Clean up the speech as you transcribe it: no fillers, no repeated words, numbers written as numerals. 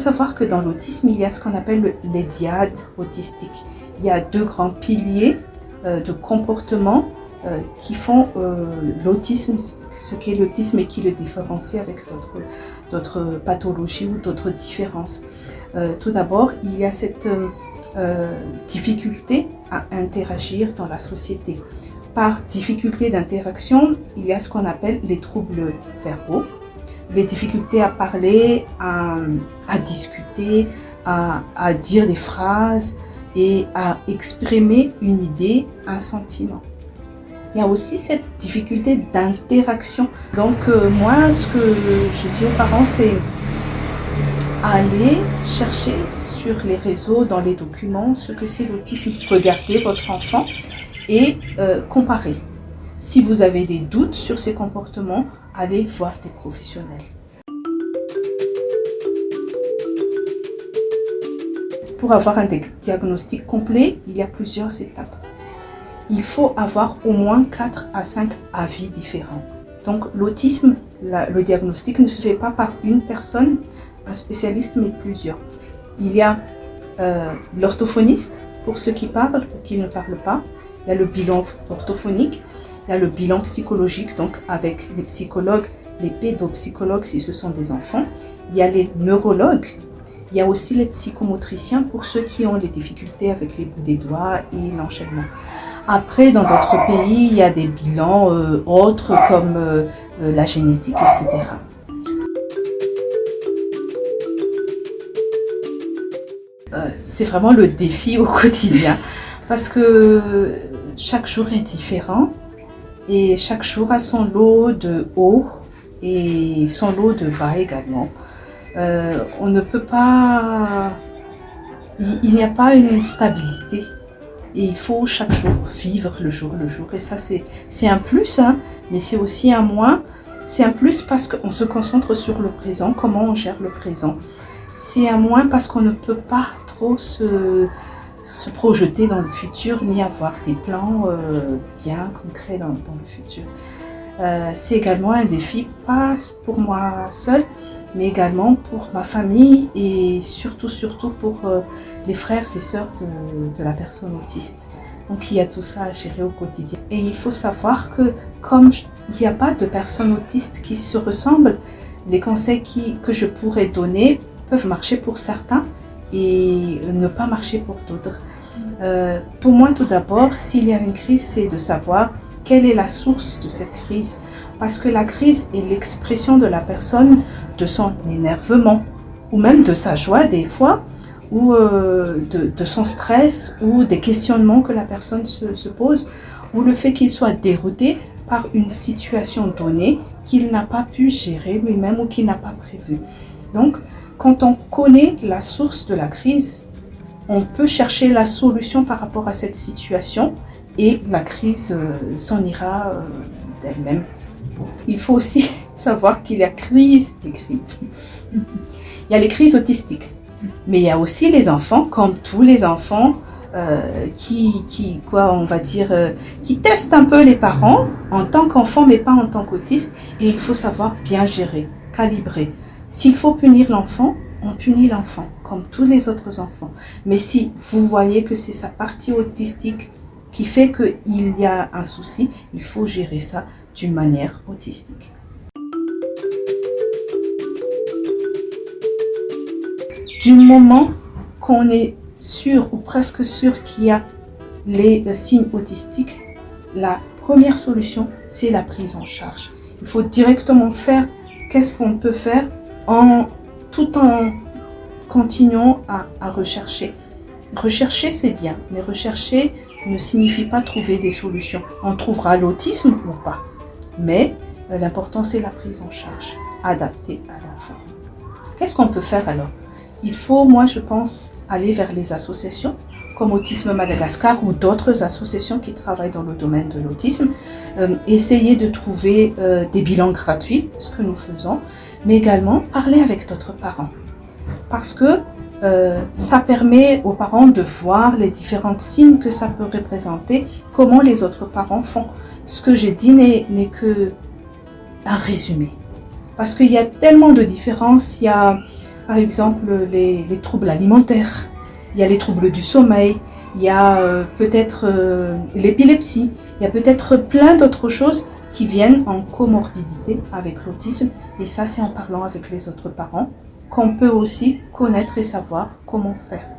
savoir que dans l'autisme, il y a ce qu'on appelle les dyades autistiques. Il y a deux grands piliers de comportement qui font l'autisme, ce qu'est l'autisme et qui le différencie avec d'autres pathologies ou d'autres différences. Tout d'abord, il y a cette difficulté à interagir dans la société. Par difficulté d'interaction, il y a ce qu'on appelle les troubles verbaux, les difficultés à parler, à discuter, à dire des phrases et à exprimer une idée, un sentiment. Il y a aussi cette difficulté d'interaction. Donc moi, ce que je dis aux parents, c'est aller chercher sur les réseaux, dans les documents, ce que c'est l'autisme. Regardez votre enfant et comparer. Si vous avez des doutes sur ses comportements, allez voir des professionnels. Pour avoir un diagnostic complet, il y a plusieurs étapes. Il faut avoir au moins 4 à 5 avis différents. Donc l'autisme, le diagnostic ne se fait pas par une personne, un spécialiste, mais plusieurs. Il y a l'orthophoniste, pour ceux qui parlent ou qui ne parlent pas. Il y a le bilan orthophonique, il y a le bilan psychologique, donc avec les psychologues, les pédopsychologues si ce sont des enfants. Il y a les neurologues, il y a aussi les psychomotriciens pour ceux qui ont des difficultés avec les bouts des doigts et l'enchaînement. Après, dans d'autres pays, il y a des bilans autres comme la génétique, etc. C'est vraiment le défi au quotidien parce que chaque jour est différent et chaque jour a son lot de hauts et son lot de bas également. On ne peut pas... Il n'y a pas une stabilité et il faut chaque jour vivre le jour. Et ça, c'est un plus, hein, mais c'est aussi un moins. C'est un plus parce qu'on se concentre sur le présent, comment on gère le présent. C'est un moins parce qu'on ne peut pas trop se projeter dans le futur ni avoir des plans bien concrets dans le futur. C'est également un défi, pas pour moi seule, mais également pour ma famille et surtout pour les frères et sœurs de la personne autiste. Donc il y a tout ça à gérer au quotidien. Et il faut savoir que comme il n'y a pas de personnes autistes qui se ressemblent, les conseils que je pourrais donner peuvent marcher pour certains et ne pas marcher pour d'autres. Pour moi, tout d'abord, s'il y a une crise, c'est de savoir quelle est la source de cette crise. Parce que la crise est l'expression de la personne, de son énervement, ou même de sa joie des fois, ou de son stress, ou des questionnements que la personne se pose, ou le fait qu'il soit dérouté par une situation donnée qu'il n'a pas pu gérer lui-même ou qu'il n'a pas prévu. Donc, quand on connaît la source de la crise, on peut chercher la solution par rapport à cette situation et la crise s'en ira d'elle-même. Il faut aussi savoir qu'il y a crise et crise. Il y a les crises autistiques, mais il y a aussi les enfants, comme tous les enfants, qui testent un peu les parents en tant qu'enfant, mais pas en tant qu'autiste. Et il faut savoir bien gérer, calibrer. S'il faut punir l'enfant, on punit l'enfant, comme tous les autres enfants. Mais si vous voyez que c'est sa partie autistique qui fait qu'il y a un souci, il faut gérer ça d'une manière autistique. Du moment qu'on est sûr ou presque sûr qu'il y a les signes autistiques, la première solution, c'est la prise en charge. Il faut directement faire qu'est-ce qu'on peut faire tout en continuant à rechercher. Rechercher, c'est bien, mais rechercher ne signifie pas trouver des solutions. On trouvera l'autisme ou pas. Mais l'important, c'est la prise en charge, adaptée à l'enfant. Qu'est-ce qu'on peut faire alors? Il faut, moi, je pense, aller vers les associations, comme Autisme Madagascar ou d'autres associations qui travaillent dans le domaine de l'autisme. Essayer de trouver des bilans gratuits, ce que nous faisons, mais également parler avec d'autres parents. Parce que ça permet aux parents de voir les différents signes que ça peut représenter, comment les autres parents font. Ce que j'ai dit n'est que un résumé. Parce qu'il y a tellement de différences. Il y a par exemple les troubles alimentaires, il y a les troubles du sommeil, il y a peut-être l'épilepsie, il y a peut-être plein d'autres choses qui viennent en comorbidité avec l'autisme. Et ça, c'est en parlant avec les autres parents qu'on peut aussi connaître et savoir comment faire.